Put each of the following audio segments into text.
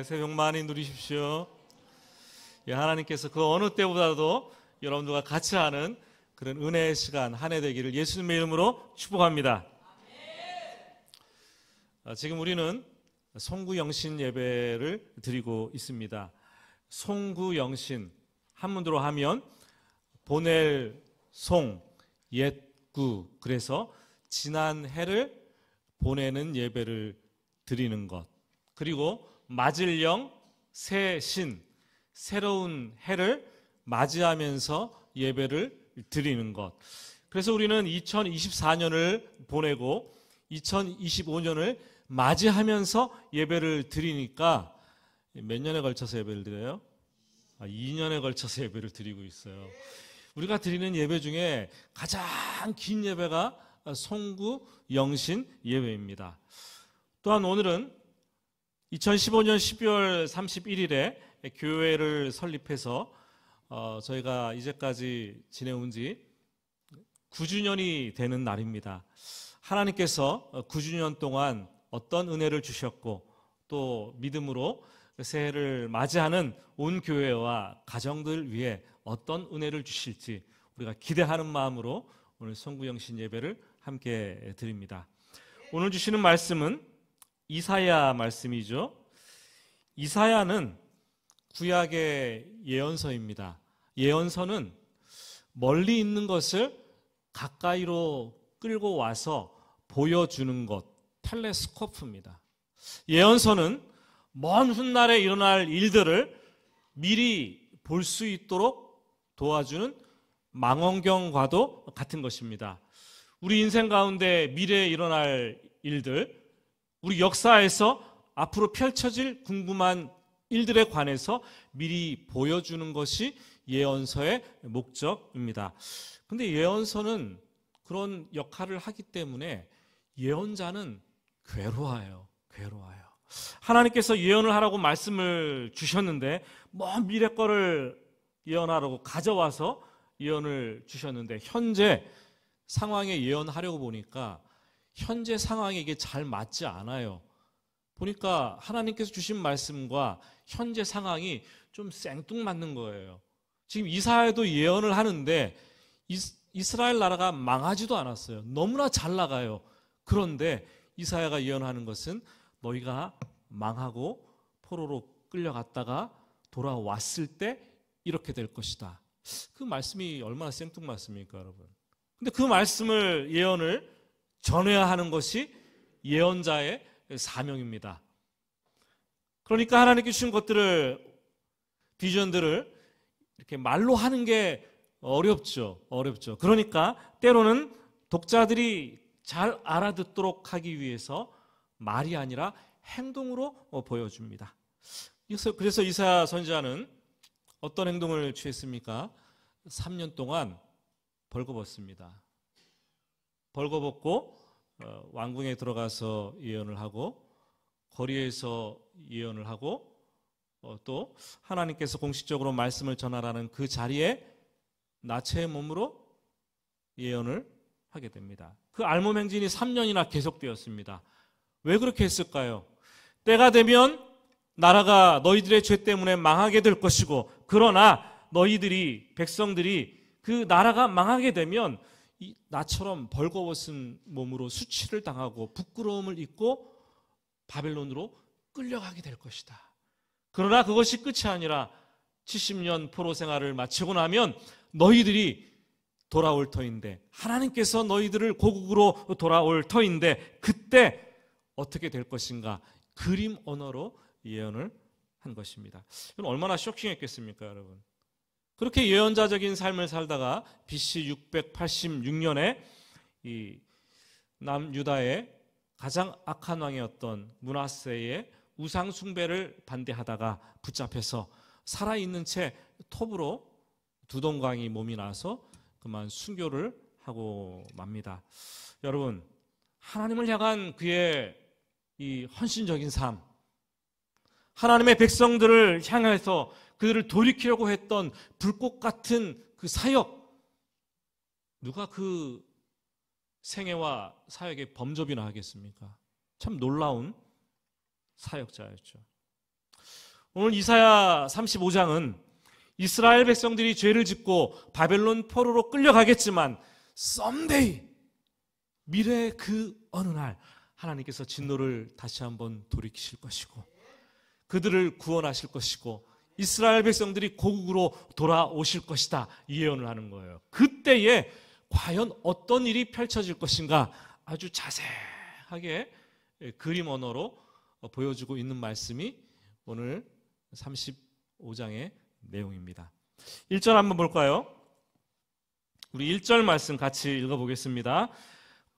새벽 많이 누리십시오. 하나님께서 그 어느 때보다도 여러분들과 같이 하는 그런 은혜의 시간 한 해 되기를 예수님의 이름으로 축복합니다. 지금 우리는 송구영신 예배를 드리고 있습니다. 송구영신 한문으로 하면 보낼 송, 옛구, 그래서 지난 해를 보내는 예배를 드리는 것, 그리고 맞을 영, 새 신, 새로운 해를 맞이하면서 예배를 드리는 것. 그래서 우리는 2024년을 보내고 2025년을 맞이하면서 예배를 드리니까 몇 년에 걸쳐서 예배를 드려요? 2년에 걸쳐서 예배를 드리고 있어요. 우리가 드리는 예배 중에 가장 긴 예배가 송구 영신 예배입니다. 또한 오늘은 2015년 12월 31일에 교회를 설립해서 저희가 이제까지 지내온 지 9주년이 되는 날입니다. 하나님께서 9주년 동안 어떤 은혜를 주셨고 또 믿음으로 새해를 맞이하는 온 교회와 가정들 위해 어떤 은혜를 주실지 우리가 기대하는 마음으로 오늘 송구영신 예배를 함께 드립니다. 오늘 주시는 말씀은 이사야 말씀이죠. 이사야는 구약의 예언서입니다. 예언서는 멀리 있는 것을 가까이로 끌고 와서 보여주는 것, 텔레스코프입니다. 예언서는 먼 훗날에 일어날 일들을 미리 볼 수 있도록 도와주는 망원경과도 같은 것입니다. 우리 인생 가운데 미래에 일어날 일들, 우리 역사에서 앞으로 펼쳐질 궁금한 일들에 관해서 미리 보여주는 것이 예언서의 목적입니다. 근데 예언서는 그런 역할을 하기 때문에 예언자는 괴로워요. 하나님께서 예언을 하라고 말씀을 주셨는데 먼 미래 거를 예언하라고 가져와서 예언을 주셨는데 현재 상황에 예언하려고 보니까 현재 상황에 이게 잘 맞지 않아요. 보니까 하나님께서 주신 말씀과 현재 상황이 좀 생뚱맞는 거예요. 지금 이사야도 예언을 하는데 이스라엘 나라가 망하지도 않았어요. 너무나 잘 나가요. 그런데 이사야가 예언하는 것은 너희가 망하고 포로로 끌려갔다가 돌아왔을 때 이렇게 될 것이다. 그 말씀이 얼마나 생뚱맞습니까, 여러분? 근데 그 말씀을 예언을 전해야 하는 것이 예언자의 사명입니다. 그러니까 하나님께 주신 것들을, 비전들을 이렇게 말로 하는 게 어렵죠. 그러니까 때로는 독자들이 잘 알아듣도록 하기 위해서 말이 아니라 행동으로 보여줍니다. 그래서 이사야 선지자는 어떤 행동을 취했습니까? 3년 동안 벌거벗습니다. 벌거벗고 왕궁에 들어가서 예언을 하고 거리에서 예언을 하고 또 하나님께서 공식적으로 말씀을 전하라는 그 자리에 나체의 몸으로 예언을 하게 됩니다. 그 알몸 행진이 3년이나 계속되었습니다. 왜 그렇게 했을까요? 때가 되면 나라가 너희들의 죄 때문에 망하게 될 것이고, 그러나 너희들이, 백성들이 그 나라가 망하게 되면 나처럼 벌거벗은 몸으로 수치를 당하고 부끄러움을 입고 바벨론으로 끌려가게 될 것이다. 그러나 그것이 끝이 아니라 70년 포로 생활을 마치고 나면 너희들이 돌아올 터인데, 하나님께서 너희들을 고국으로 돌아올 터인데 그때 어떻게 될 것인가, 그림 언어로 예언을 한 것입니다. 이건 얼마나 쇼킹했겠습니까, 여러분? 그렇게 예언자적인 삶을 살다가 BC 686년에 이 남유다의 가장 악한 왕이었던 므낫세의 우상 숭배를 반대하다가 붙잡혀서 살아있는 채 톱으로 두동강이 몸이 나서 그만 순교를 하고 맙니다. 여러분, 하나님을 향한 그의 이 헌신적인 삶, 하나님의 백성들을 향해서 그들을 돌이키려고 했던 불꽃 같은 그 사역, 누가 그 생애와 사역에 범접이나 하겠습니까? 참 놀라운 사역자였죠. 오늘 이사야 35장은 이스라엘 백성들이 죄를 짓고 바벨론 포로로 끌려가겠지만 someday, 미래의 그 어느 날 하나님께서 진노를 다시 한번 돌이키실 것이고 그들을 구원하실 것이고 이스라엘 백성들이 고국으로 돌아오실 것이다, 이 예언을 하는 거예요. 그때에 과연 어떤 일이 펼쳐질 것인가 아주 자세하게 그림 언어로 보여주고 있는 말씀이 오늘 35장의 내용입니다. 1절 한번 볼까요? 우리 1절 말씀 같이 읽어보겠습니다.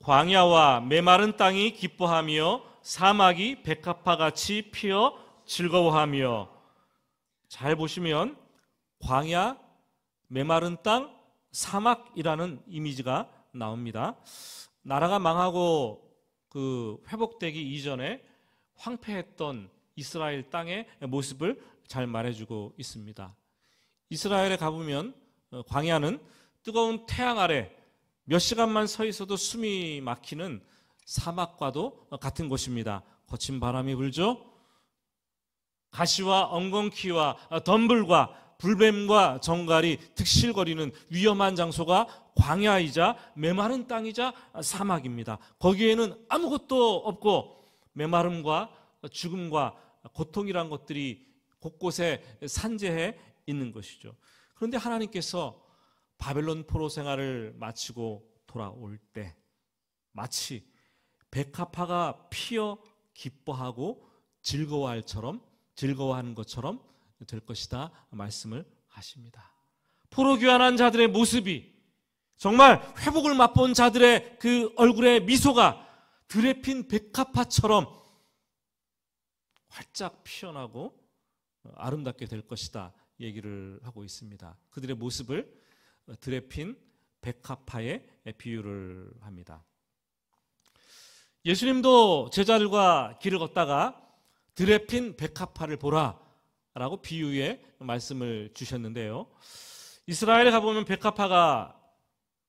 광야와 메마른 땅이 기뻐하며 사막이 백합화같이 피어 즐거워하며. 잘 보시면 광야, 메마른 땅, 사막이라는 이미지가 나옵니다. 나라가 망하고 그 회복되기 이전에 황폐했던 이스라엘 땅의 모습을 잘 말해주고 있습니다. 이스라엘에 가보면 광야는 뜨거운 태양 아래 몇 시간만 서 있어도 숨이 막히는 사막과도 같은 곳입니다. 거친 바람이 불죠. 가시와 엉겅퀴와 덤불과 불뱀과 정갈이 득실거리는 위험한 장소가 광야이자 메마른 땅이자 사막입니다. 거기에는 아무것도 없고 메마름과 죽음과 고통이란 것들이 곳곳에 산재해 있는 것이죠. 그런데 하나님께서 바벨론 포로 생활을 마치고 돌아올 때 마치 백합화가 피어 기뻐하고 즐거워하는 것처럼 될 것이다 말씀을 하십니다. 포로 귀환한 자들의 모습이 정말 회복을 맛본 자들의 그 얼굴의 미소가 들에 핀 백합화처럼 활짝 피어나고 아름답게 될 것이다 얘기를 하고 있습니다. 그들의 모습을 들에 핀 백합화에 비유를 합니다. 예수님도 제자들과 길을 걷다가 들에 핀 백합화를 보라 라고 비유의 말씀을 주셨는데요. 이스라엘에 가보면 백합화가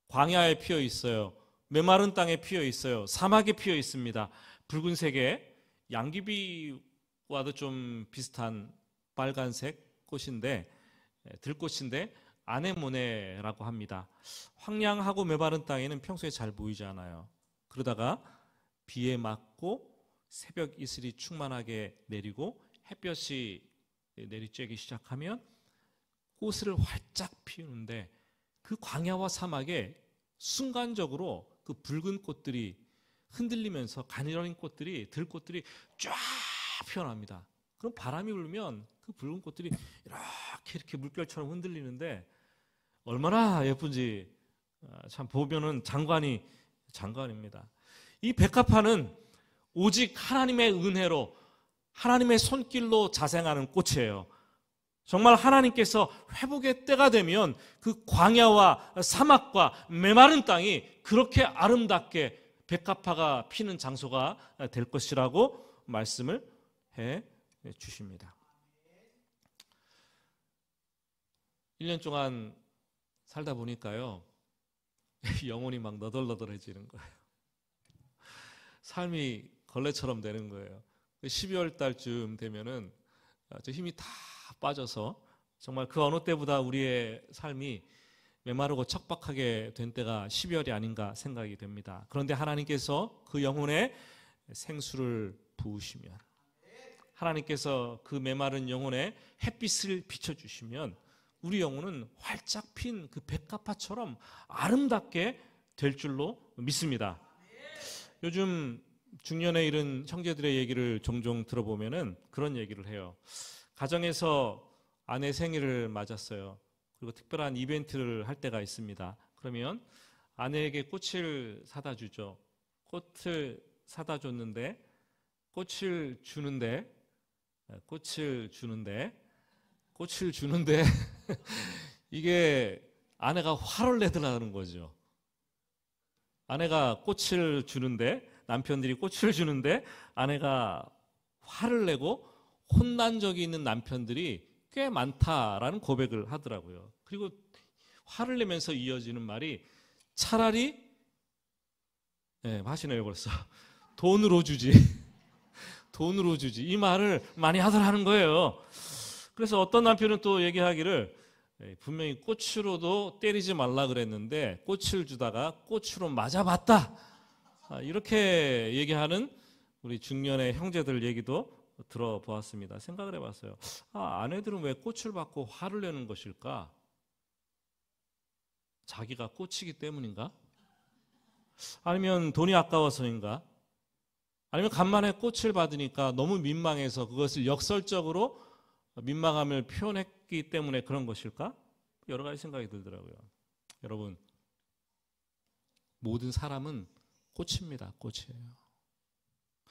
광야에 피어 있어요. 메마른 땅에 피어 있어요. 사막에 피어 있습니다. 붉은색의 양귀비와도 좀 비슷한 빨간색 꽃인데, 들꽃인데 아네모네라고 합니다. 황량하고 메마른 땅에는 평소에 잘 보이지 않아요. 그러다가 비에 맞고 새벽 이슬이 충만하게 내리고 햇볕이 내리쬐기 시작하면 꽃을 활짝 피우는데 그 광야와 사막에 순간적으로 그 붉은 꽃들이 흔들리면서 가늘어진 꽃들이, 들꽃들이 쫙 피어납니다. 그럼 바람이 불면 그 붉은 꽃들이 이렇게 물결처럼 흔들리는데 얼마나 예쁜지 참 보면은 장관입니다. 이 백합화는 오직 하나님의 은혜로 하나님의 손길로 자생하는 꽃이에요. 정말 하나님께서 회복의 때가 되면 그 광야와 사막과 메마른 땅이 그렇게 아름답게 백합화가 피는 장소가 될 것이라고 말씀을 해 주십니다. 1년 동안 살다 보니까요, 영혼이 막 너덜너덜해지는 거예요. 삶이 걸레처럼 되는 거예요. 12월 달쯤 되면은 힘이 다 빠져서 정말 그 어느 때보다 우리의 삶이 메마르고 척박하게 된 때가 12월이 아닌가 생각이 됩니다. 그런데 하나님께서 그 영혼에 생수를 부으시면, 하나님께서 그 메마른 영혼에 햇빛을 비춰주시면 우리 영혼은 활짝 핀 그 백합화처럼 아름답게 될 줄로 믿습니다. 요즘 중년에 이른 형제들의 얘기를 종종 들어보면은 그런 얘기를 해요. 가정에서 아내 생일을 맞았어요. 그리고 특별한 이벤트를 할 때가 있습니다. 그러면 아내에게 꽃을 사다 주죠. 꽃을 사다 줬는데 꽃을 주는데 이게 아내가 화를 내더라는 거죠. 아내가 꽃을 주는데, 남편들이 꽃을 주는데 아내가 화를 내고 혼난 적이 있는 남편들이 꽤 많다라는 고백을 하더라고요. 그리고 화를 내면서 이어지는 말이 차라리 하시네요 벌써. 돈으로 주지 이 말을 많이 하더라는 거예요. 그래서 어떤 남편은 또 얘기하기를 분명히 꼬치로도 때리지 말라 그랬는데 꼬치를 주다가 꼬치로 맞아봤다. 이렇게 얘기하는 우리 중년의 형제들 얘기도 들어보았습니다. 생각을 해봤어요. 아내들은 왜 꼬치를 받고 화를 내는 것일까? 자기가 꼬치기 때문인가? 아니면 돈이 아까워서인가? 아니면 간만에 꽃을 받으니까 너무 민망해서 그것을 역설적으로 민망함을 표현했기 때문에 그런 것일까? 여러 가지 생각이 들더라고요. 여러분, 모든 사람은 꽃입니다. 꽃이에요.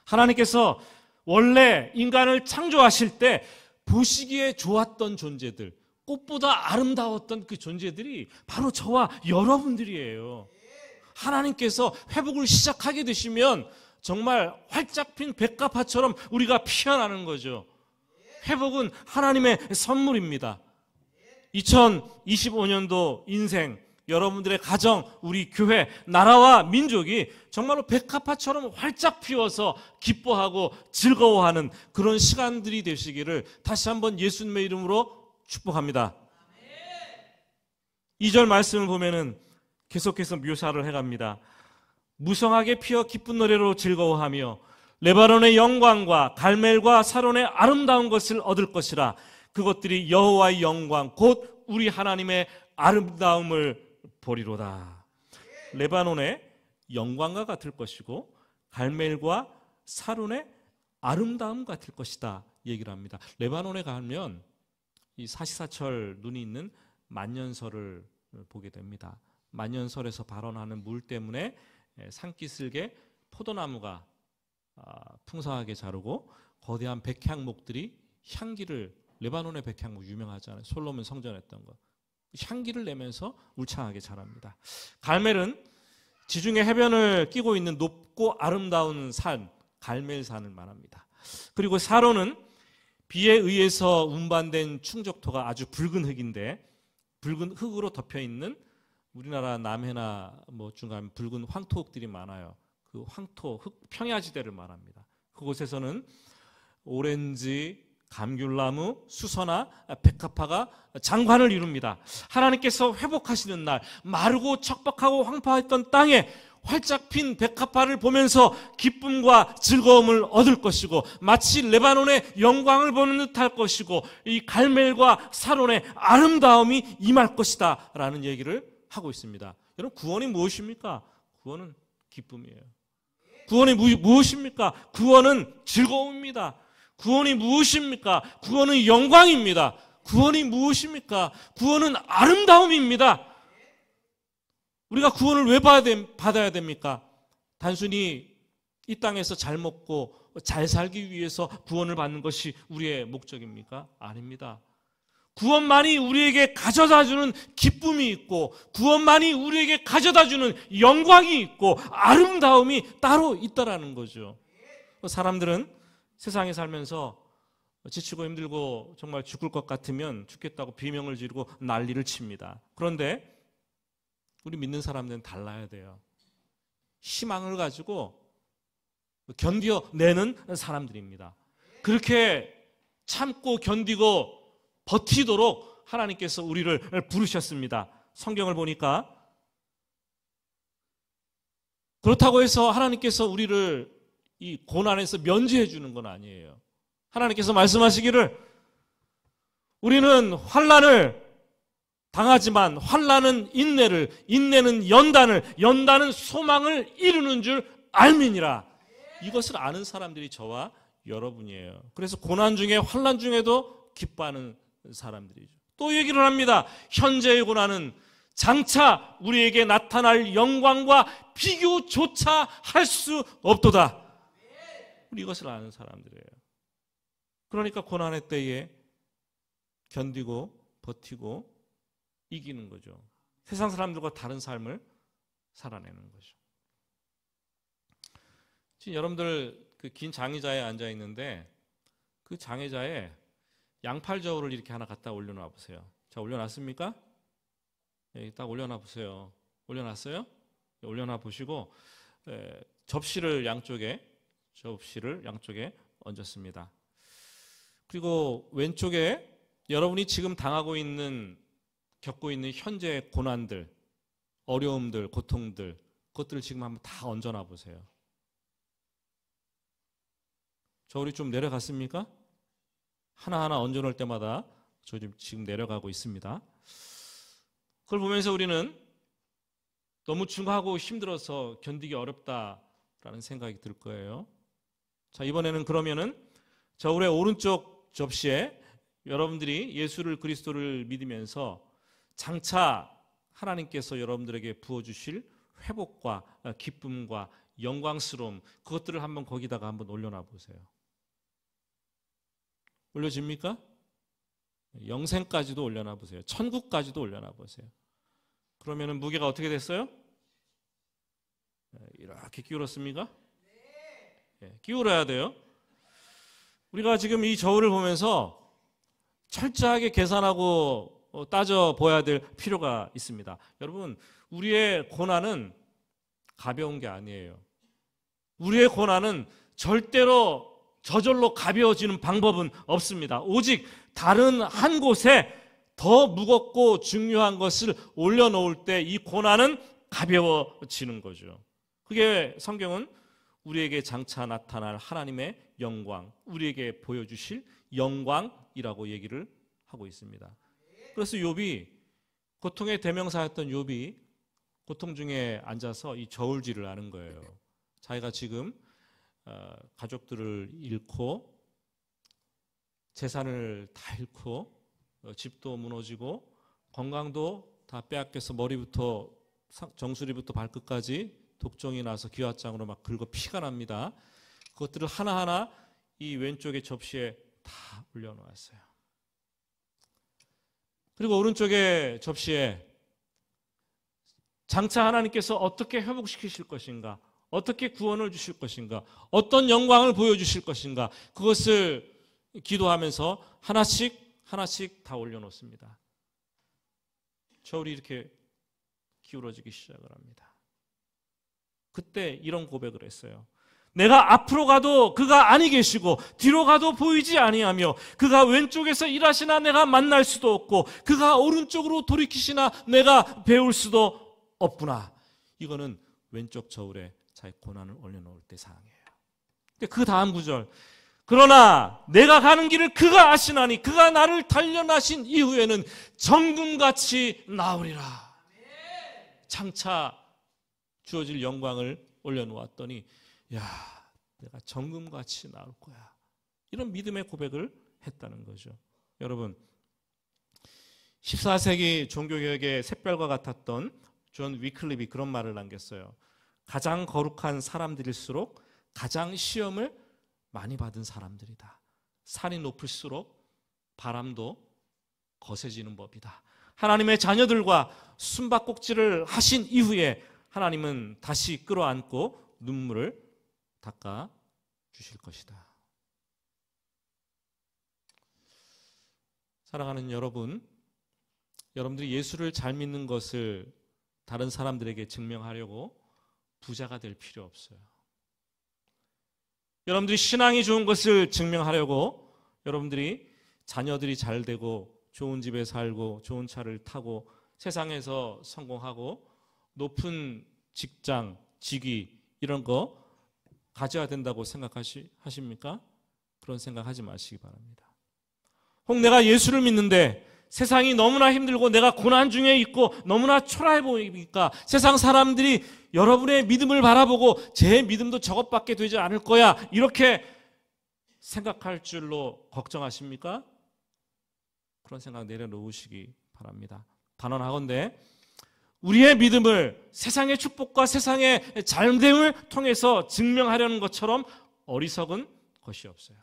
하나님께서 원래 인간을 창조하실 때 보시기에 좋았던 존재들, 꽃보다 아름다웠던 그 존재들이 바로 저와 여러분들이에요. 하나님께서 회복을 시작하게 되시면 정말 활짝 핀 백합화처럼 우리가 피어나는 거죠. 회복은 하나님의 선물입니다. 2025년도 인생, 여러분들의 가정, 우리 교회, 나라와 민족이 정말로 백합화처럼 활짝 피워서 기뻐하고 즐거워하는 그런 시간들이 되시기를 다시 한번 예수님의 이름으로 축복합니다. 2절 말씀을 보면은 계속해서 묘사를 해갑니다. 무성하게 피어 기쁜 노래로 즐거워하며 레바논의 영광과 갈멜과 사론의 아름다운 것을 얻을 것이라. 그것들이 여호와의 영광 곧 우리 하나님의 아름다움을 보리로다. 레바논의 영광과 같을 것이고 갈멜과 사론의 아름다움 같을 것이다 얘기를 합니다. 레바논에 가면 이 사시사철 눈이 있는 만년설을 보게 됩니다. 만년설에서 발원하는 물 때문에 산기슭에 포도나무가 풍성하게 자르고 거대한 백향목들이 향기를, 레바논의 백향목 유명하잖아요. 솔로몬 성전에 했던 거. 향기를 내면서 울창하게 자랍니다. 갈멜은 지중해 해변을 끼고 있는 높고 아름다운 산, 갈멜산을 말합니다. 그리고 사론은 비에 의해서 운반된 충적토가 아주 붉은 흙인데 붉은 흙으로 덮여 있는 우리나라 남해나 중간 붉은 황토흙들이 많아요. 그 황토, 흙, 평야지대를 말합니다. 그곳에서는 오렌지, 감귤나무, 수서나 백합화가 장관을 이룹니다. 하나님께서 회복하시는 날, 마르고 척박하고 황폐했던 땅에 활짝 핀 백합화를 보면서 기쁨과 즐거움을 얻을 것이고 마치 레바논의 영광을 보는 듯할 것이고 이 갈멜과 사론의 아름다움이 임할 것이다 라는 얘기를 하고 있습니다. 여러분, 구원이 무엇입니까? 구원은 기쁨이에요. 구원이 무엇입니까? 구원은 즐거움입니다. 구원이 무엇입니까? 구원은 영광입니다. 구원이 무엇입니까? 구원은 아름다움입니다. 우리가 구원을 왜 받아야 됩니까? 단순히 이 땅에서 잘 먹고 잘 살기 위해서 구원을 받는 것이 우리의 목적입니까? 아닙니다. 구원만이 우리에게 가져다주는 기쁨이 있고 구원만이 우리에게 가져다주는 영광이 있고 아름다움이 따로 있다라는 거죠. 사람들은 세상에 살면서 지치고 힘들고 정말 죽을 것 같으면 죽겠다고 비명을 지르고 난리를 칩니다. 그런데 우리 믿는 사람들은 달라야 돼요. 희망을 가지고 견뎌내는 사람들입니다. 그렇게 참고 견디고 버티도록 하나님께서 우리를 부르셨습니다. 성경을 보니까 그렇다고 해서 하나님께서 우리를 이 고난에서 면제해 주는 건 아니에요. 하나님께서 말씀하시기를 우리는 환난을 당하지만 환난은 인내를, 인내는 연단을, 연단은 소망을 이루는 줄 알미니라. 이것을 아는 사람들이 저와 여러분이에요. 그래서 고난 중에 환난 중에도 기뻐하는 사람들이죠. 또 얘기를 합니다. 현재의 고난은 장차 우리에게 나타날 영광과 비교조차 할 수 없도다. 우리 이것을 아는 사람들이에요. 그러니까 고난의 때에 견디고 버티고 이기는 거죠. 세상 사람들과 다른 삶을 살아내는 거죠. 지금 여러분들 그 긴 장의자에 앉아 있는데 그 장의자에 양팔 저울을 이렇게 하나 갖다 올려놔 보세요. 자, 올려놨습니까? 네, 딱 올려놔 보세요. 올려놨어요? 네, 올려놔 보시고 접시를 양쪽에 얹었습니다. 그리고 왼쪽에 여러분이 지금 당하고 있는, 겪고 있는 현재의 고난들, 어려움들, 고통들, 그것들을 지금 한번 다 얹어놔 보세요. 저울이 좀 내려갔습니까? 하나하나 얹어놓을 때마다 저 지금 내려가고 있습니다. 그걸 보면서 우리는 너무 중하고 힘들어서 견디기 어렵다라는 생각이 들 거예요. 자, 이번에는 그러면은 저울의 오른쪽 접시에 여러분들이 예수를 그리스도를 믿으면서 장차 하나님께서 여러분들에게 부어주실 회복과 기쁨과 영광스러움, 그것들을 한번 거기다가 한번 올려놔 보세요. 올려집니까? 영생까지도 올려놔 보세요. 천국까지도 올려놔 보세요. 그러면은 무게가 어떻게 됐어요? 이렇게 기울었습니까? 네. 기울어야 돼요. 우리가 지금 이 저울을 보면서 철저하게 계산하고 따져 보아야 될 필요가 있습니다. 여러분, 우리의 고난은 가벼운 게 아니에요. 우리의 고난은 절대로 저절로 가벼워지는 방법은 없습니다. 오직 다른 한 곳에 더 무겁고 중요한 것을 올려놓을 때 이 고난은 가벼워지는 거죠. 그게 성경은 우리에게 장차 나타날 하나님의 영광, 우리에게 보여주실 영광이라고 얘기를 하고 있습니다. 그래서 욥이, 고통의 대명사였던 욥이 고통 중에 앉아서 이 저울질을 하는 거예요. 자기가 지금 가족들을 잃고 재산을 다 잃고 집도 무너지고 건강도 다 빼앗겨서 머리부터 정수리부터 발끝까지 독종이 나서 기와장으로 막 긁어 피가 납니다. 그것들을 하나하나 이 왼쪽의 접시에 다 올려놓았어요. 그리고 오른쪽의 접시에 장차 하나님께서 어떻게 회복시키실 것인가, 어떻게 구원을 주실 것인가, 어떤 영광을 보여주실 것인가, 그것을 기도하면서 하나씩 하나씩 다 올려놓습니다. 저울이 이렇게 기울어지기 시작을 합니다. 그때 이런 고백을 했어요. 내가 앞으로 가도 그가 아니 계시고 뒤로 가도 보이지 아니하며 그가 왼쪽에서 일하시나 내가 만날 수도 없고 그가 오른쪽으로 돌이키시나 내가 배울 수도 없구나. 이거는 왼쪽 저울에 자기 고난을 올려놓을 때 상황이에요. 근데 그 다음 구절, 그러나 내가 가는 길을 그가 아시나니 그가 나를 단련하신 이후에는 정금같이 나으리라. 장차 주어질 영광을 올려놓았더니 야, 내가 정금같이 나올 거야. 이런 믿음의 고백을 했다는 거죠. 여러분, 14세기 종교개혁의 샛별과 같았던 존 위클립이 그런 말을 남겼어요. 가장 거룩한 사람들일수록 가장 시험을 많이 받은 사람들이다. 산이 높을수록 바람도 거세지는 법이다. 하나님의 자녀들과 숨바꼭질을 하신 이후에 하나님은 다시 끌어안고 눈물을 닦아 주실 것이다. 사랑하는 여러분, 여러분들이 예수를 잘 믿는 것을 다른 사람들에게 증명하려고 부자가 될 필요 없어요. 여러분들이 신앙이 좋은 것을 증명하려고 여러분들이 자녀들이 잘 되고 좋은 집에 살고 좋은 차를 타고 세상에서 성공하고 높은 직장, 직위 이런 거 가져야 된다고 생각하십니까? 그런 생각하지 마시기 바랍니다. 혹 내가 예수를 믿는데 세상이 너무나 힘들고 내가 고난 중에 있고 너무나 초라해 보이니까 세상 사람들이 여러분의 믿음을 바라보고 제 믿음도 저것밖에 되지 않을 거야 이렇게 생각할 줄로 걱정하십니까? 그런 생각 내려놓으시기 바랍니다. 단언하건대 우리의 믿음을 세상의 축복과 세상의 잘됨을 통해서 증명하려는 것처럼 어리석은 것이 없어요.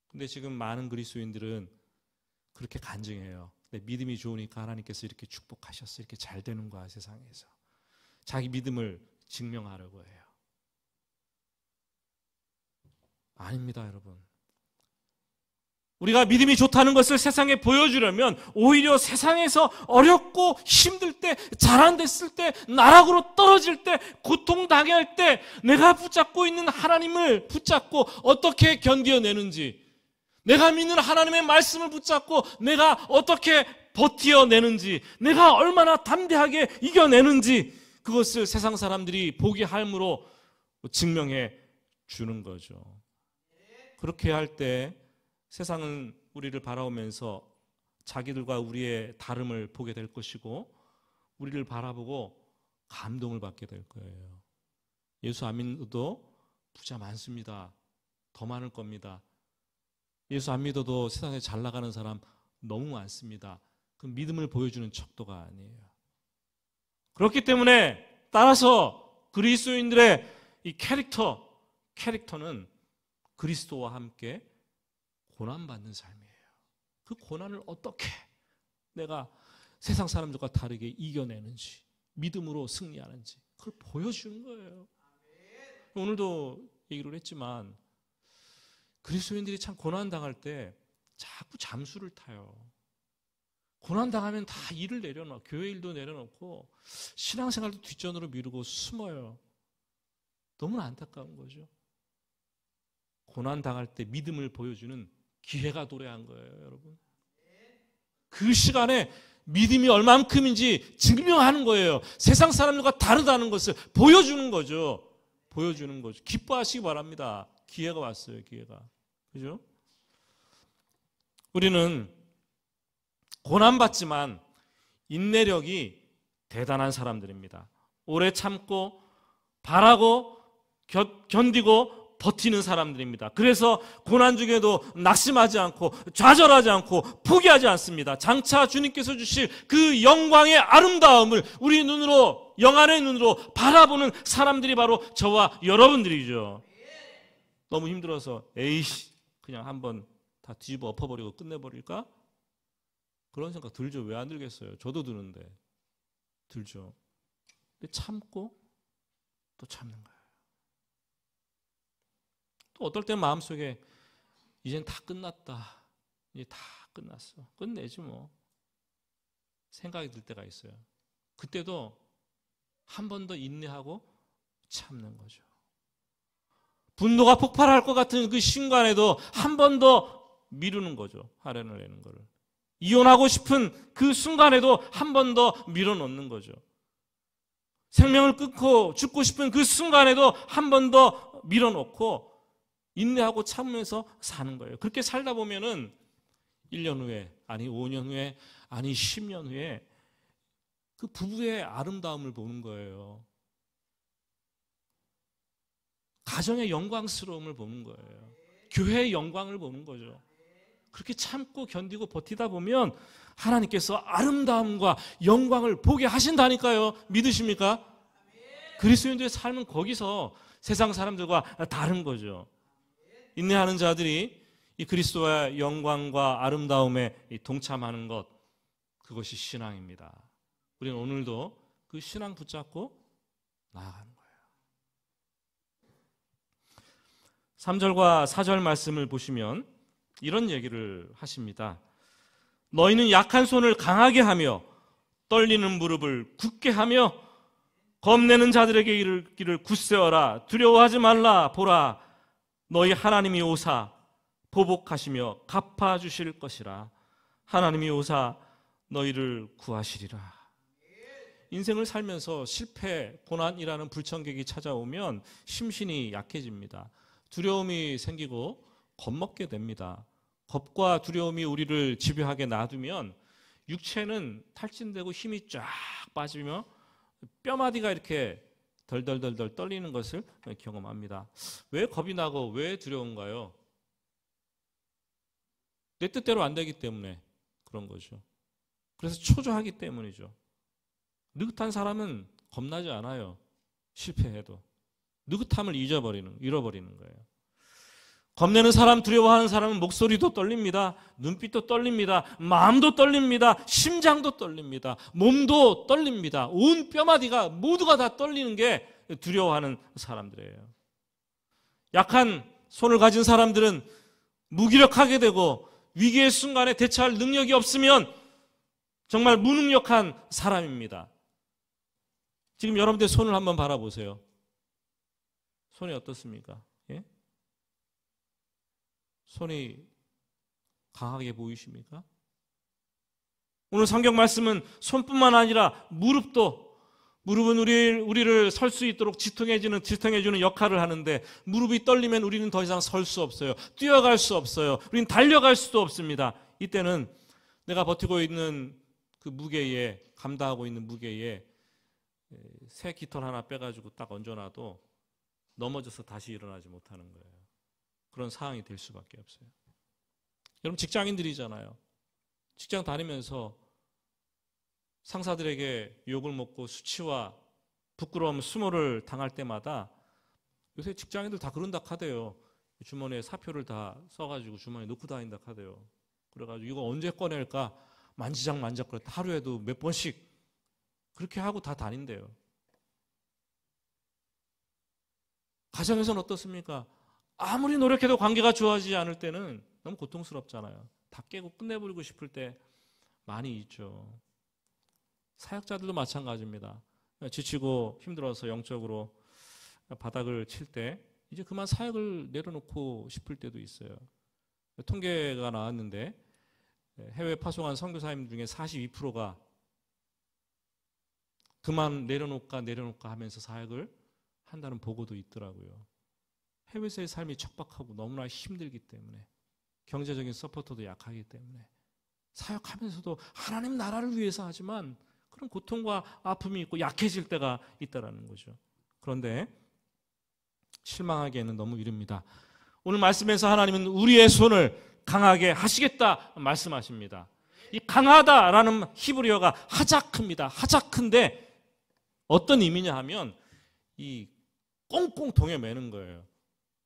근데 지금 많은 그리스도인들은 그렇게 간증해요. 내 믿음이 좋으니까 하나님께서 이렇게 축복하셨어. 이렇게 잘 되는 거야, 세상에서. 자기 믿음을 증명하려고 해요. 아닙니다, 여러분. 우리가 믿음이 좋다는 것을 세상에 보여주려면 오히려 세상에서 어렵고 힘들 때, 잘안됐을 때, 나락으로 떨어질 때, 고통당할 때 내가 붙잡고 있는 하나님을 붙잡고 어떻게 견뎌내는지 내가 믿는 하나님의 말씀을 붙잡고 내가 어떻게 버텨내는지, 내가 얼마나 담대하게 이겨내는지, 그것을 세상 사람들이 보게 함으로 증명해 주는 거죠. 그렇게 할 때 세상은 우리를 바라보면서 자기들과 우리의 다름을 보게 될 것이고, 우리를 바라보고 감동을 받게 될 거예요. 예수 안 믿어도 부자 많습니다. 더 많을 겁니다. 예수 안 믿어도 세상에 잘 나가는 사람 너무 많습니다. 그 믿음을 보여주는 척도가 아니에요. 그렇기 때문에 따라서 그리스도인들의 이 캐릭터는 그리스도와 함께 고난받는 삶이에요. 그 고난을 어떻게 내가 세상 사람들과 다르게 이겨내는지, 믿음으로 승리하는지, 그걸 보여주는 거예요. 오늘도 얘기를 했지만 그리스도인들이 참 고난당할 때 자꾸 잠수를 타요. 고난당하면 다 일을 내려놓고, 교회 일도 내려놓고 신앙생활도 뒷전으로 미루고 숨어요. 너무나 안타까운 거죠. 고난당할 때 믿음을 보여주는 기회가 도래한 거예요, 여러분. 그 시간에 믿음이 얼만큼인지 증명하는 거예요. 세상 사람들과 다르다는 것을 보여주는 거죠. 보여주는 거죠. 기뻐하시기 바랍니다. 기회가 왔어요, 기회가. 그죠? 우리는 고난받지만 인내력이 대단한 사람들입니다. 오래 참고 바라고 견디고 버티는 사람들입니다. 그래서 고난 중에도 낙심하지 않고 좌절하지 않고 포기하지 않습니다. 장차 주님께서 주실 그 영광의 아름다움을 우리 눈으로, 영안의 눈으로 바라보는 사람들이 바로 저와 여러분들이죠. 너무 힘들어서 에이씨 그냥 한번 다 뒤집어 엎어버리고 끝내버릴까? 그런 생각 들죠. 왜 안 들겠어요? 저도 드는데 들죠. 근데 참고 또 참는 거예요. 또 어떨 땐 마음속에 이젠 다 끝났다, 이제 다 끝났어, 끝내지 뭐, 생각이 들 때가 있어요. 그때도 한 번 더 인내하고 참는 거죠. 분노가 폭발할 것 같은 그 순간에도 한 번 더 미루는 거죠. 화를 내는 거를. 이혼하고 싶은 그 순간에도 한 번 더 밀어놓는 거죠. 생명을 끊고 죽고 싶은 그 순간에도 한 번 더 밀어놓고 인내하고 참으면서 사는 거예요. 그렇게 살다 보면은 1년 후에, 아니 5년 후에, 아니 10년 후에 그 부부의 아름다움을 보는 거예요. 가정의 영광스러움을 보는 거예요. 교회의 영광을 보는 거죠. 그렇게 참고 견디고 버티다 보면 하나님께서 아름다움과 영광을 보게 하신다니까요. 믿으십니까? 그리스도인들의 삶은 거기서 세상 사람들과 다른 거죠. 인내하는 자들이 이 그리스도의 영광과 아름다움에 동참하는 것, 그것이 신앙입니다. 우리는 오늘도 그 신앙 붙잡고 나아가는 거예요. 3절과 4절 말씀을 보시면 이런 얘기를 하십니다. 너희는 약한 손을 강하게 하며 떨리는 무릎을 굳게 하며 겁내는 자들에게 이르기를 굳세어라. 두려워하지 말라. 보라, 너희 하나님이 오사 보복하시며 갚아주실 것이라. 하나님이 오사 너희를 구하시리라. 인생을 살면서 실패, 고난이라는 불청객이 찾아오면 심신이 약해집니다. 두려움이 생기고 겁먹게 됩니다. 겁과 두려움이 우리를 지배하게 놔두면 육체는 탈진되고 힘이 쫙 빠지며 뼈마디가 이렇게 덜덜덜덜 떨리는 것을 경험합니다. 왜 겁이 나고 왜 두려운가요? 내 뜻대로 안 되기 때문에 그런 거죠. 그래서 초조하기 때문이죠. 느긋한 사람은 겁나지 않아요. 실패해도. 느긋함을 잃어버리는 거예요. 겁내는 사람, 두려워하는 사람은 목소리도 떨립니다. 눈빛도 떨립니다. 마음도 떨립니다. 심장도 떨립니다. 몸도 떨립니다. 온 뼈마디가 모두가 다 떨리는 게 두려워하는 사람들이에요. 약한 손을 가진 사람들은 무기력하게 되고 위기의 순간에 대처할 능력이 없으면 정말 무능력한 사람입니다. 지금 여러분들 손을 한번 바라보세요. 손이 어떻습니까? 예? 손이 강하게 보이십니까? 오늘 성경 말씀은 손뿐만 아니라 무릎은 우리를 설 수 있도록 지탱해주는 역할을 하는데, 무릎이 떨리면 우리는 더 이상 설 수 없어요. 뛰어갈 수 없어요. 우리는 달려갈 수도 없습니다. 이때는 내가 버티고 있는 그 무게에, 감당하고 있는 무게에 새 깃털 하나 빼가지고 딱 얹어놔도 넘어져서 다시 일어나지 못하는 거예요. 그런 상황이 될 수밖에 없어요. 여러분, 직장인들이잖아요. 직장 다니면서 상사들에게 욕을 먹고 수치와 부끄러움, 수모를 당할 때마다, 요새 직장인들 다 그런다 카대요. 주머니에 사표를 다 써가지고 주머니에 넣고 다닌다 카대요. 그래가지고 이거 언제 꺼낼까 만지작 그래. 하루에도 몇 번씩 그렇게 하고 다 다닌대요. 가정에서는 어떻습니까? 아무리 노력해도 관계가 좋아지지 않을 때는 너무 고통스럽잖아요. 다 깨고 끝내버리고 싶을 때 많이 있죠. 사역자들도 마찬가지입니다. 지치고 힘들어서 영적으로 바닥을 칠 때 이제 그만 사역을 내려놓고 싶을 때도 있어요. 통계가 나왔는데 해외 파송한 선교사님 중에 42%가 그만 내려놓을까 하면서 사역을 한다는 보고도 있더라고요. 해외에서의 삶이 척박하고 너무나 힘들기 때문에, 경제적인 서포터도 약하기 때문에 사역하면서도 하나님 나라를 위해서 하지만 그런 고통과 아픔이 있고 약해질 때가 있다라는 거죠. 그런데 실망하기에는 너무 이릅니다. 오늘 말씀에서 하나님은 우리의 손을 강하게 하시겠다 말씀하십니다. 이 강하다라는 히브리어가 하자크입니다. 하자크인데 어떤 의미냐 하면 이 꽁꽁 동여매는 거예요.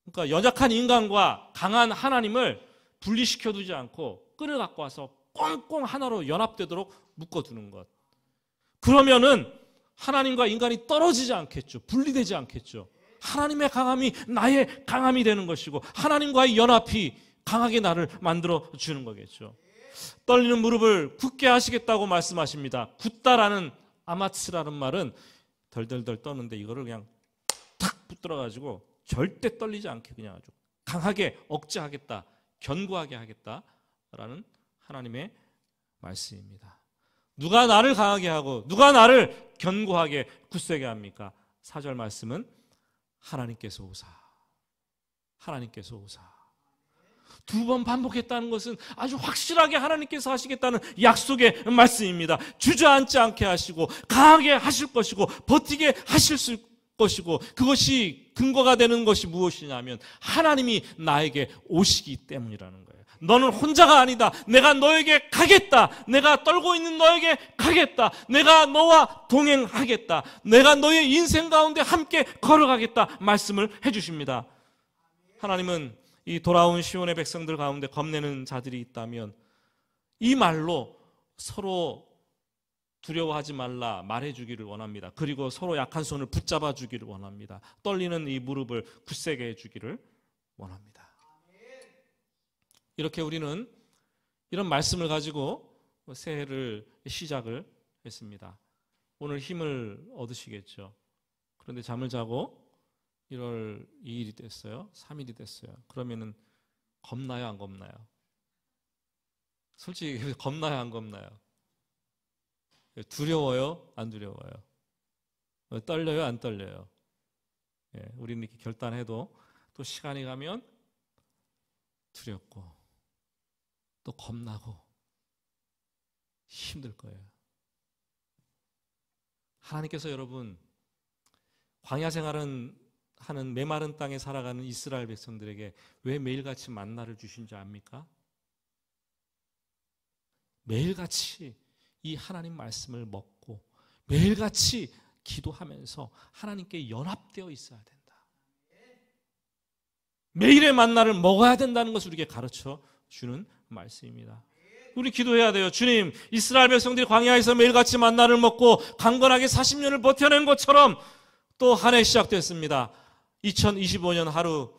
그러니까 연약한 인간과 강한 하나님을 분리시켜두지 않고 끌어갖고 와서 꽁꽁 하나로 연합되도록 묶어두는 것. 그러면은 하나님과 인간이 떨어지지 않겠죠. 분리되지 않겠죠. 하나님의 강함이 나의 강함이 되는 것이고, 하나님과의 연합이 강하게 나를 만들어 주는 거겠죠. 떨리는 무릎을 굳게 하시겠다고 말씀하십니다. 굳다라는 아마츠라는 말은 덜덜덜 떠는데, 이거를 그냥 탁 붙들어가지고 절대 떨리지 않게 그냥 아주 강하게 억제하겠다, 견고하게 하겠다라는 하나님의 말씀입니다. 누가 나를 강하게 하고 누가 나를 견고하게 굳세게 합니까? 4절 말씀은 하나님께서 오사. 하나님께서 오사. 2번 반복했다는 것은 아주 확실하게 하나님께서 하시겠다는 약속의 말씀입니다. 주저앉지 않게 하시고 강하게 하실 것이고 버티게 하실 것이고, 그것이 근거가 되는 것이 무엇이냐면 하나님이 나에게 오시기 때문이라는 거예요. 너는 혼자가 아니다. 내가 너에게 가겠다. 내가 떨고 있는 너에게 가겠다. 내가 너와 동행하겠다. 내가 너의 인생 가운데 함께 걸어가겠다 말씀을 해주십니다. 하나님은 이 돌아온 시온의 백성들 가운데 겁내는 자들이 있다면 이 말로 서로 두려워하지 말라 말해주기를 원합니다. 그리고 서로 약한 손을 붙잡아 주기를 원합니다. 떨리는 이 무릎을 굳세게 해주기를 원합니다. 이렇게 우리는 이런 말씀을 가지고 새해를 시작을 했습니다. 오늘 힘을 얻으시겠죠. 그런데 잠을 자고 1월 2일이 됐어요. 3일이 됐어요. 그러면은 겁나요, 안 겁나요? 솔직히 겁나요, 안 겁나요? 두려워요, 안 두려워요? 떨려요, 안 떨려요? 우리는 이렇게 결단해도 또 시간이 가면 두렵고 또 겁나고 힘들 거예요. 하나님께서 여러분 광야 생활은 하는 메마른 땅에 살아가는 이스라엘 백성들에게 왜 매일같이 만나를 주신 줄 압니까? 매일같이 이 하나님 말씀을 먹고 매일같이 기도하면서 하나님께 연합되어 있어야 된다. 매일의 만나를 먹어야 된다는 것을 우리에게 가르쳐 주는 말씀입니다. 우리 기도해야 돼요. 주님, 이스라엘 백성들이 광야에서 매일같이 만나를 먹고 강건하게 40년을 버텨낸 것처럼 또 한 해 시작됐습니다. 2025년 하루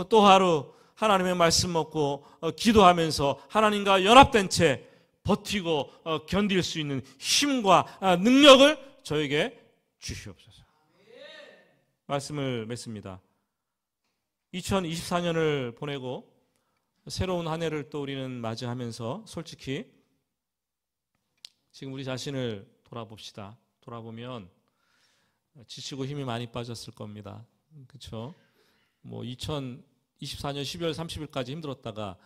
또 하루 하나님의 말씀 먹고 기도하면서 하나님과 연합된 채 버티고 견딜 수 있는 힘과 능력을 저에게 주시옵소서. 말씀을 맺습니다. 2024년을 보내고 새로운 한 해를 또 우리는 맞이하면서 솔직히 지금 우리 자신을 돌아봅시다. 돌아보면 지치고 힘이 많이 빠졌을 겁니다. 그렇죠? 뭐 2024년 12월 30일까지 힘들었다가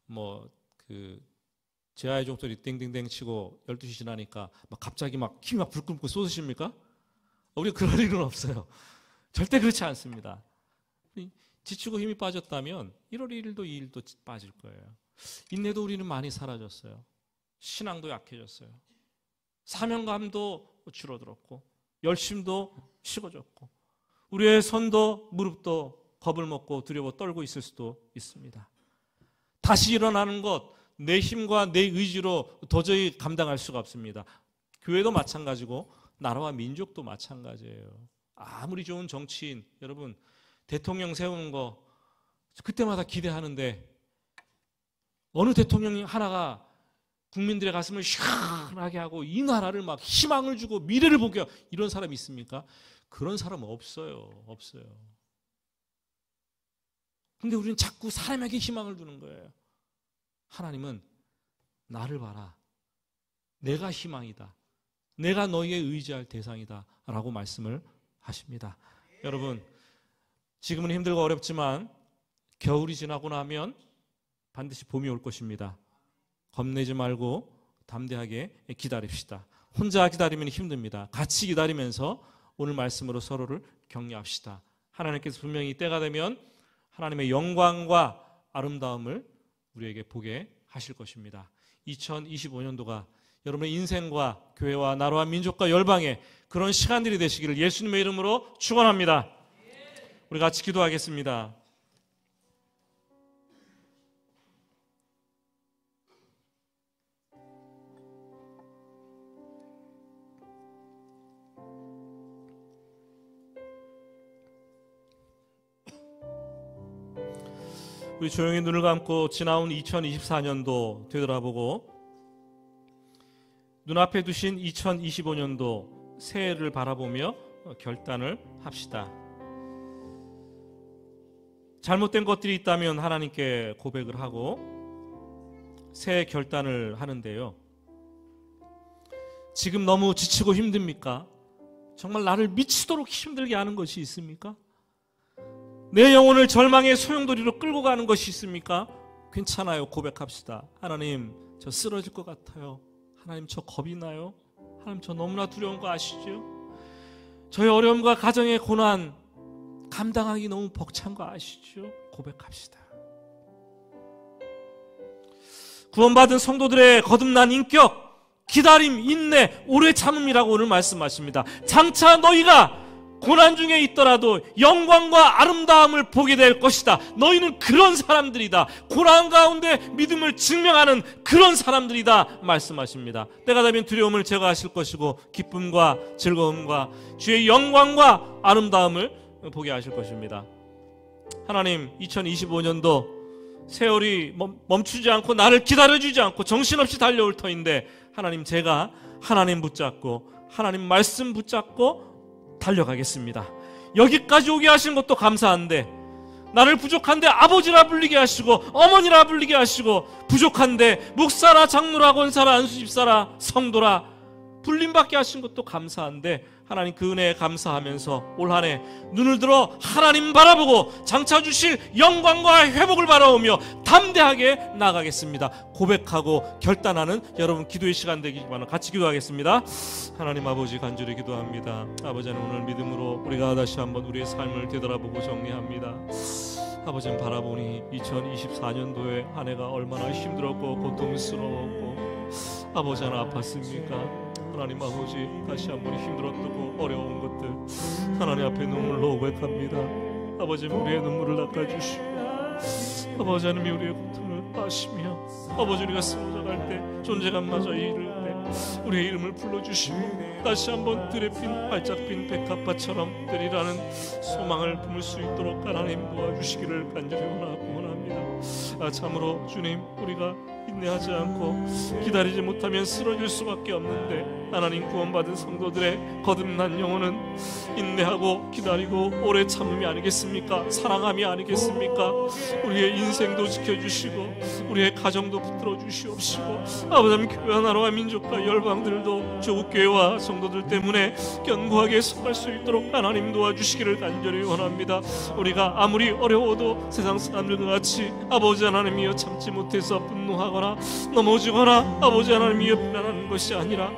뭐 그 제아의 종소리 땡땡땡 치고 12시 지나니까 막 갑자기 막 힘이 막 불끈 쏟으십니까? 우리가 그럴 일은 없어요. 절대 그렇지 않습니다. 지치고 힘이 빠졌다면 1월 1일도 2일도 빠질 거예요. 인내도 우리는 많이 사라졌어요. 신앙도 약해졌어요. 사명감도 줄어들었고 열심도 식어졌고 우리의 손도 무릎도 겁을 먹고 두려워 떨고 있을 수도 있습니다. 다시 일어나는 것 내 힘과 내 의지로 도저히 감당할 수가 없습니다. 교회도 마찬가지고 나라와 민족도 마찬가지예요. 아무리 좋은 정치인, 여러분 대통령 세우는 거 그때마다 기대하는데 어느 대통령 하나가 국민들의 가슴을 시원하게 하고 이 나라를 막 희망을 주고 미래를 보게 하고 이런 사람이 있습니까? 그런 사람 없어요. 없어요. 근데 우리는 자꾸 사람에게 희망을 주는 거예요. 하나님은 나를 봐라. 내가 희망이다. 내가 너희의 의지할 대상이다 라고 말씀을 하십니다. 여러분, 지금은 힘들고 어렵지만 겨울이 지나고 나면 반드시 봄이 올 것입니다. 겁내지 말고 담대하게 기다립시다. 혼자 기다리면 힘듭니다. 같이 기다리면서 오늘 말씀으로 서로를 격려합시다. 하나님께서 분명히 때가 되면 하나님의 영광과 아름다움을 우리에게 보게 하실 것입니다. 2025년도가 여러분의 인생과 교회와 나라와 민족과 열방의 그런 시간들이 되시기를 예수님의 이름으로 축원합니다. 우리 같이 기도하겠습니다. 우리 조용히 눈을 감고 지나온 2024년도 되돌아보고 눈앞에 두신 2025년도 새해를 바라보며 결단을 합시다. 잘못된 것들이 있다면 하나님께 고백을 하고 새해 결단을 하는데요. 지금 너무 지치고 힘듭니까? 정말 나를 미치도록 힘들게 하는 것이 있습니까? 내 영혼을 절망의 소용돌이로 끌고 가는 것이 있습니까? 괜찮아요. 고백합시다. 하나님, 저 쓰러질 것 같아요. 하나님, 저 겁이 나요. 하나님, 저 너무나 두려운 거 아시죠? 저의 어려움과 가정의 고난 감당하기 너무 벅찬 거 아시죠? 고백합시다. 구원받은 성도들의 거듭난 인격, 기다림, 인내, 오래 참음이라고 오늘 말씀하십니다. 장차 너희가 고난 중에 있더라도 영광과 아름다움을 보게 될 것이다. 너희는 그런 사람들이다. 고난 가운데 믿음을 증명하는 그런 사람들이다 말씀하십니다. 때가 되면 두려움을 제거하실 것이고 기쁨과 즐거움과 주의 영광과 아름다움을 보게 하실 것입니다. 하나님, 2025년도 세월이 멈추지 않고 나를 기다려주지 않고 정신없이 달려올 터인데 하나님, 제가 하나님 붙잡고 하나님 말씀 붙잡고 달려가겠습니다. 여기까지 오게 하신 것도 감사한데 나를 부족한데 아버지라 불리게 하시고 어머니라 불리게 하시고 부족한데 목사라 장로라 권사라 안수집사라 성도라 불림받게 하신 것도 감사한데 하나님, 그 은혜에 감사하면서 올 한 해 눈을 들어 하나님 바라보고 장차 주실 영광과 회복을 바라오며 담대하게 나가겠습니다. 고백하고 결단하는 여러분 기도의 시간 되기 바랍니다. 같이 기도하겠습니다. 하나님 아버지, 간절히 기도합니다. 아버지는 오늘 믿음으로 우리가 다시 한번 우리의 삶을 되돌아보고 정리합니다. 아버지는 바라보니 2024년도에 한 해가 얼마나 힘들었고 고통스러웠고 아버지는 아팠습니까? 하나님 아버지, 다시 한번 힘들었고 어려운 것들 하나님 앞에 눈물로 고백합니다. 아버지는 우리의 눈물을 닦아주시고 아버지 하나님이 우리의 고통을 아시며 아버지, 우리가 쓰러져갈 때 존재감마저 잃을 때 우리의 이름을 불러주시고 다시 한번 들에 핀 활짝 핀 백합화처럼 되리라는 소망을 품을 수 있도록 하나님 도와주시기를 간절히 원합니다. 참으로 주님, 우리가 인내하지 않고 기다리지 못하면 쓰러질 수밖에 없는데, 하나님 구원받은 성도들의 거듭난 영혼은 인내하고 기다리고 오래 참음이 아니겠습니까? 사랑함이 아니겠습니까? 우리의 인생도 지켜주시고 우리의 가정도 붙들어 주시옵시고, 아버지 교회 나라와 민족과 열방들도 조국교회와 성도들 때문에 견고하게 서갈 수 있도록 하나님 도와주시기를 간절히 원합니다. 우리가 아무리 어려워도 세상 사람들과 같이 아버지 하나님이여 참지 못해서 분노하거나 넘어지거나 아버지 하나님이여 불안하는 것이 아니라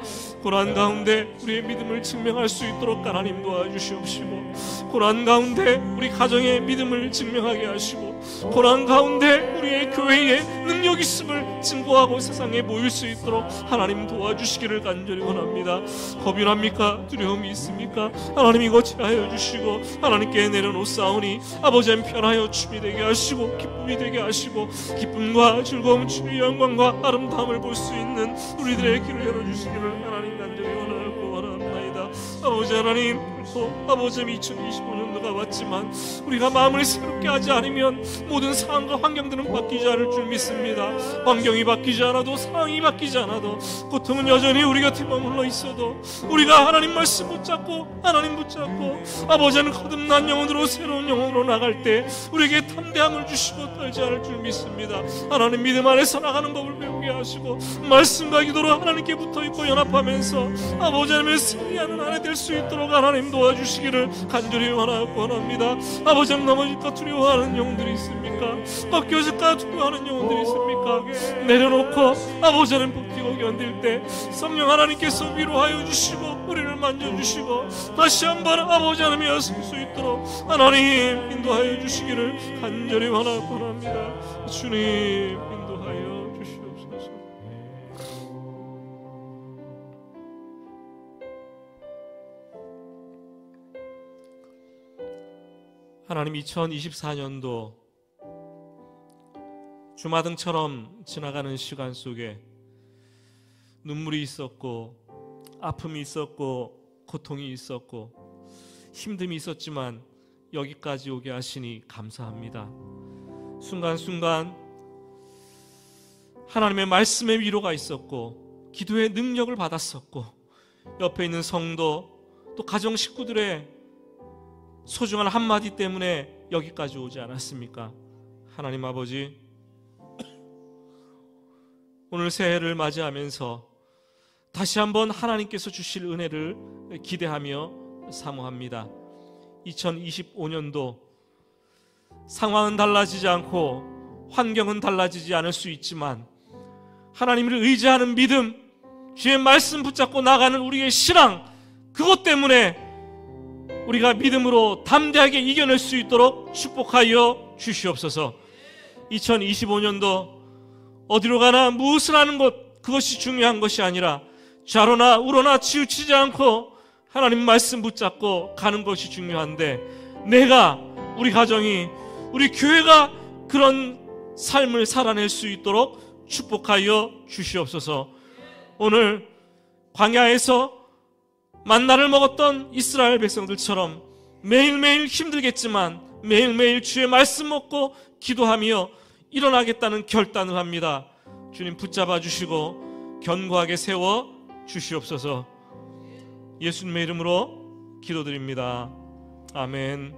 고난 가운데 우리의 믿음을 증명할 수 있도록 하나님 도와주시옵시고, 고난 가운데 우리 가정의 믿음을 증명하게 하시고, 고난 가운데 우리의 교회에 능력 있음을 증거하고 세상에 보일 수 있도록 하나님 도와주시기를 간절히 원합니다. 겁이 납니까? 두려움이 있습니까? 하나님 이거 지하여 주시고 하나님께 내려놓사오니 아버지 편하여 춤이 되게 하시고 기쁨이 되게 하시고, 기쁨과 즐거움, 주의 영광과 아름다움을 볼 수 있는 우리들의 길을 열어주시기를 하나님 간절히 원합니다. 아버지 하나님, 아버지 2025년도가 왔지만 우리가 마음을 새롭게 하지 않으면 모든 상황과 환경들은 바뀌지 않을 줄 믿습니다. 환경이 바뀌지 않아도, 상황이 바뀌지 않아도, 고통은 여전히 우리 곁에 머물러 있어도 우리가 하나님 말씀 붙잡고 하나님 붙잡고 아버지는 거듭난 영혼으로 새로운 영혼으로 나갈 때 우리에게 담대함을 주시고 떨지 않을 줄 믿습니다. 하나님 믿음 안에서 나가는 법을 배우게 하시고 말씀과 기도로 하나님께 붙어있고 연합하면서 아버지 하나님의 승리하는 안에 될 수 있도록 하나님 도와주시기를 간절히 원합니다. 아버지 하나님, 넘어질까 두려워하는 영혼들이 있습니까? 꺾여질까 두려워하는 영혼들이 있습니까? 내려놓고 아버지 하나님 버티고 견딜 때 성령 하나님께서 위로하여 주시고 우리를 만져주시고 다시 한번 아버지 하나님이 설 수 있도록 하나님 인도하여 주시기를 간절히 원합니다. 주님 인도하여 주시옵소서. 하나님, 2024년도 주마등처럼 지나가는 시간 속에 눈물이 있었고 아픔이 있었고 고통이 있었고 힘듦이 있었지만 여기까지 오게 하시니 감사합니다. 순간순간 하나님의 말씀의 위로가 있었고 기도의 능력을 받았었고 옆에 있는 성도 또 가정 식구들의 소중한 한마디 때문에 여기까지 오지 않았습니까? 하나님 아버지, 오늘 새해를 맞이하면서 다시 한번 하나님께서 주실 은혜를 기대하며 사모합니다. 2025년도 상황은 달라지지 않고 환경은 달라지지 않을 수 있지만 하나님을 의지하는 믿음, 주의 말씀 붙잡고 나가는 우리의 신앙, 그것 때문에 우리가 믿음으로 담대하게 이겨낼 수 있도록 축복하여 주시옵소서. 2025년도 어디로 가나 무엇을 하는 것, 그것이 중요한 것이 아니라 좌로나 우로나 치우치지 않고 하나님 말씀 붙잡고 가는 것이 중요한데, 내가, 우리 가정이, 우리 교회가 그런 삶을 살아낼 수 있도록 축복하여 주시옵소서. 오늘 광야에서 만나를 먹었던 이스라엘 백성들처럼 매일매일 힘들겠지만 매일매일 주의 말씀 먹고 기도하며 일어나겠다는 결단을 합니다. 주님 붙잡아 주시고 견고하게 세워 주시옵소서. 예수님의 이름으로 기도드립니다. 아멘.